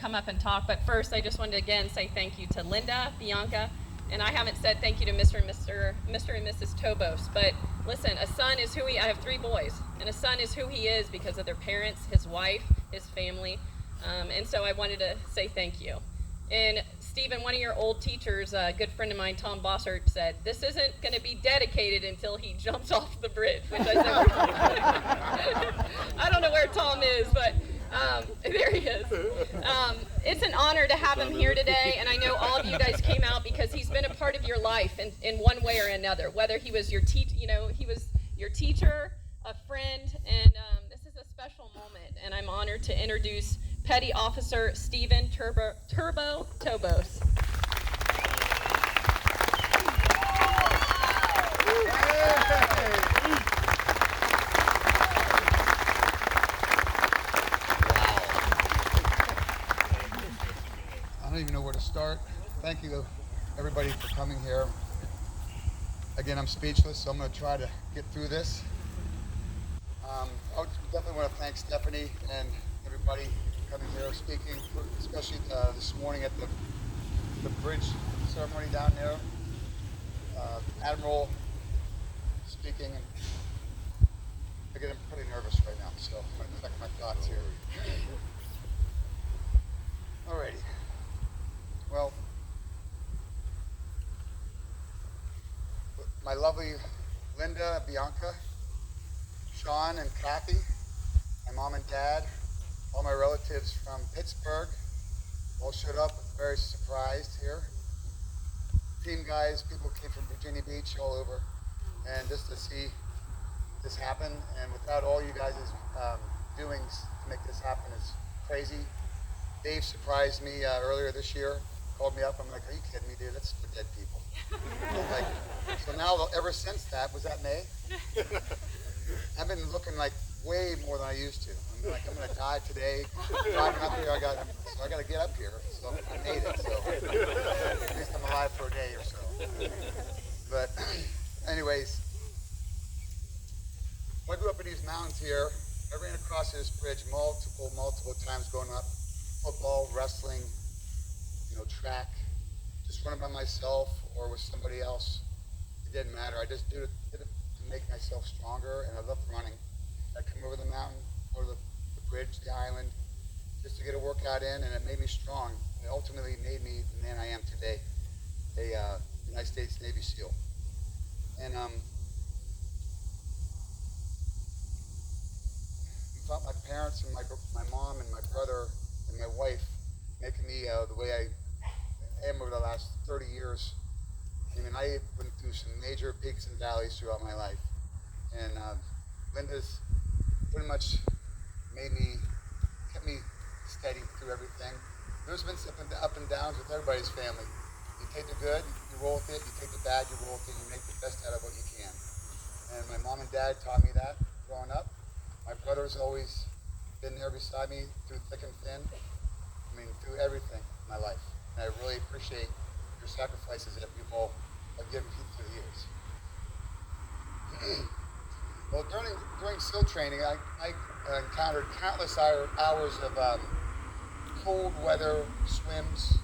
come up and talk, but first I just wanted to again say thank you to Linda, Bianca, and I haven't said thank you to Mr. and Mrs. Toboz, but listen, a son is who I have 3 boys, and a son is who he is because of their parents, his wife, his family, and so I wanted to say thank you. And Stephen, one of your old teachers, a good friend of mine, Tom Bossert, said, this isn't going to be dedicated until he jumps off the bridge, which I said, I don't know where Tom is, but there he is. It's an honor to have him here today, and I know all of you guys came out because he's been a part of your life in one way or another, whether he was your he was your teacher, a friend, and this is a special moment, and I'm honored to introduce Petty Officer Stephen Turbo Toboz. I don't even know where to start. Thank you, everybody, for coming here. Again, I'm speechless, so I'm going to try to get through this. I definitely want to thank Stephanie and everybody coming here speaking, especially this morning at the bridge ceremony down there. Admiral speaking. Again, I'm pretty nervous right now, so I'm going to collect my thoughts here. Alrighty. Well, my lovely Linda, Bianca, Sean, and Kathy, my mom and dad, all my relatives from Pittsburgh all showed up, very surprised here. Team guys, people came from Virginia Beach, all over, and just to see this happen, and without all you guys' doings to make this happen is crazy. Dave surprised me earlier this year, called me up, I'm like, are you kidding me, dude? That's for dead people. Like, so now, ever since that, was that May? I've been looking like way more than I used to. I'm like, I'm gonna die today. Driving up here, I got to get up here. So I made it. So at least I'm alive for a day or so. But anyways, I grew up in these mountains here. I ran across this bridge multiple times growing up. Football, wrestling, track. Just running by myself or with somebody else. It didn't matter. I just did it to make myself stronger, and I loved running. I'd come over the mountain, go to the bridge, the island, just to get a workout in, and it made me strong. It ultimately made me the man I am today, a United States Navy SEAL. And without my parents and my mom and my brother and my wife making me the way I am over the last 30 years, I mean, I went through some major peaks and valleys throughout my life. And Linda's pretty much kept me steady through everything. There's been some up and downs with everybody's family. You take the good, you roll with it. You take the bad, you roll with it. You make the best out of what you can. And my mom and dad taught me that growing up. My brother's always been there beside me through thick and thin. I mean, through everything in my life. And I really appreciate your sacrifices that you've all have given me through the years. Well, during SEAL training, I encountered countless hours of cold weather swims,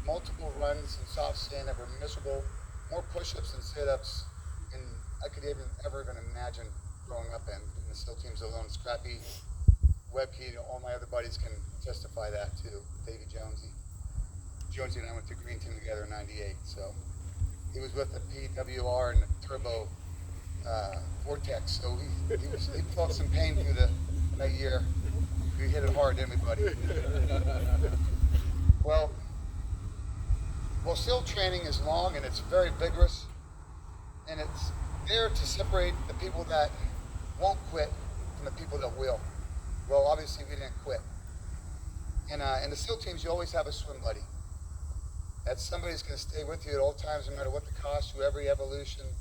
multiple runs in soft sand that were miserable, more push-ups and sit-ups than I could ever even imagine growing up in the SEAL teams alone. Scrappy, Webkey, all my other buddies can testify that too. Davey Jonesy and I went to Green Team together in '98, so he was with the PWR and the Turbo Vortex, so he felt some pain through that year. We hit it hard, didn't we, buddy? Well, SEAL training is long and it's very vigorous, and it's there to separate the people that won't quit from the people that will. Well, obviously we didn't quit. And in the SEAL teams, you always have a swim buddy. That somebody's going to stay with you at all times, no matter what the cost, through every evolution,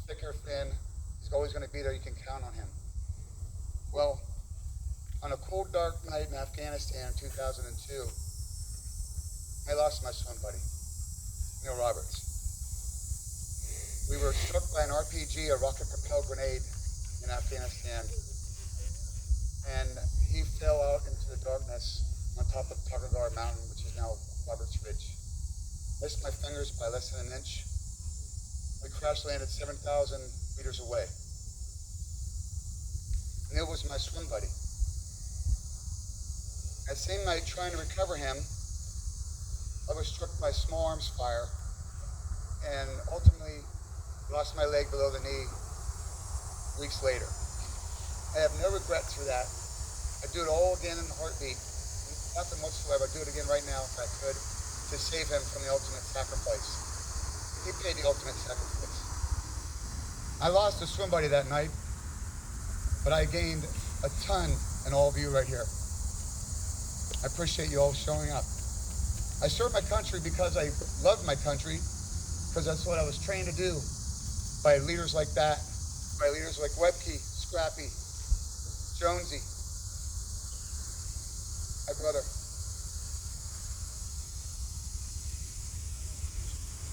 thick or thin. He's always going to be there. You can count on him. Well, on a cold, dark night in Afghanistan in 2002, I lost my swim buddy, Neil Roberts. We were struck by an RPG, a rocket-propelled grenade, in Afghanistan, and he fell out into the darkness on top of Targar Mountain meters by less than an inch. We crash landed 7,000 meters away. Neil was my swim buddy. That same night, trying to recover him, I was struck by small arms fire and ultimately lost my leg below the knee weeks later. I have no regrets for that. I'd do it all again in a heartbeat. Nothing whatsoever. I'd do it again right now if I could to save him from the ultimate sacrifice. He paid the ultimate sacrifice. I lost a swim buddy that night, but I gained a ton in all of you right here. I appreciate you all showing up. I served my country because I loved my country, because that's what I was trained to do by leaders like that, by leaders like Webke, Scrappy, Jonesy, my brother.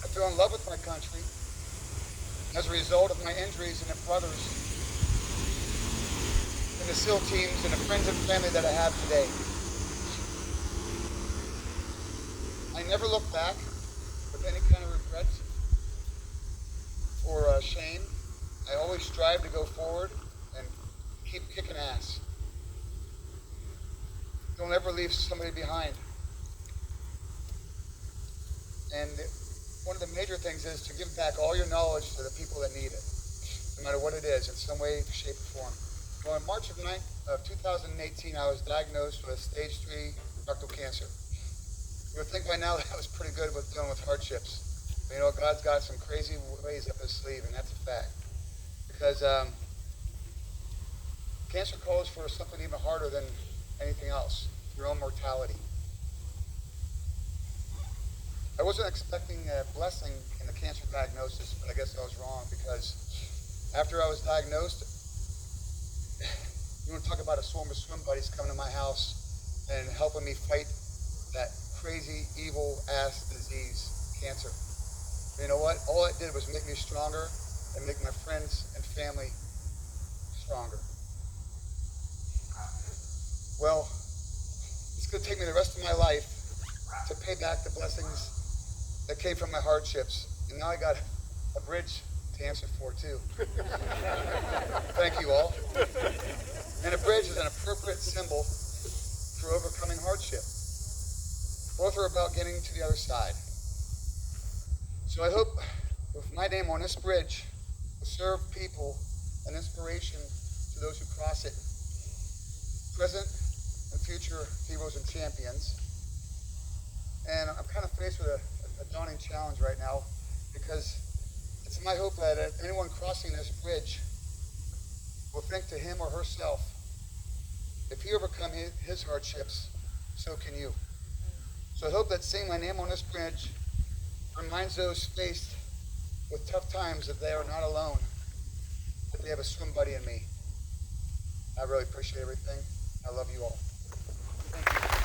I fell in love with my country as a result of my injuries and the brothers and the SEAL teams and the friends and family that I have today. I never look back with any kind of regrets or shame. I always strive to go forward and keep kicking ass. Don't ever leave somebody behind. And one of the major things is to give back all your knowledge to the people that need it, no matter what it is, in some way, shape, or form. Well, in March of 2018, I was diagnosed with stage 3 rectal cancer. You would think by now that I was pretty good with dealing with hardships. But, you know, God's got some crazy ways up his sleeve, and that's a fact. Because cancer calls for something even harder than anything else, your own mortality. I wasn't expecting a blessing in the cancer diagnosis, but I guess I was wrong, because after I was diagnosed, you want to talk about a swarm of swim buddies coming to my house and helping me fight that crazy, evil-ass disease, cancer. You know what? All it did was make me stronger and make my friends and family stronger. Well, it's going to take me the rest of my life to pay back the blessings that came from my hardships. And now I got a bridge to answer for, too. Thank you all. And a bridge is an appropriate symbol for overcoming hardship. Both are about getting to the other side. So I hope with my name on this bridge will serve people an inspiration to those who cross it. Present and future heroes and champions. And I'm kind of faced with a daunting challenge right now, because it's my hope that anyone crossing this bridge will think to him or herself, if he overcome his hardships, so can you. So I hope that seeing my name on this bridge reminds those faced with tough times that they are not alone, that they have a swim buddy in me. I really appreciate everything. I love you all. Thank you.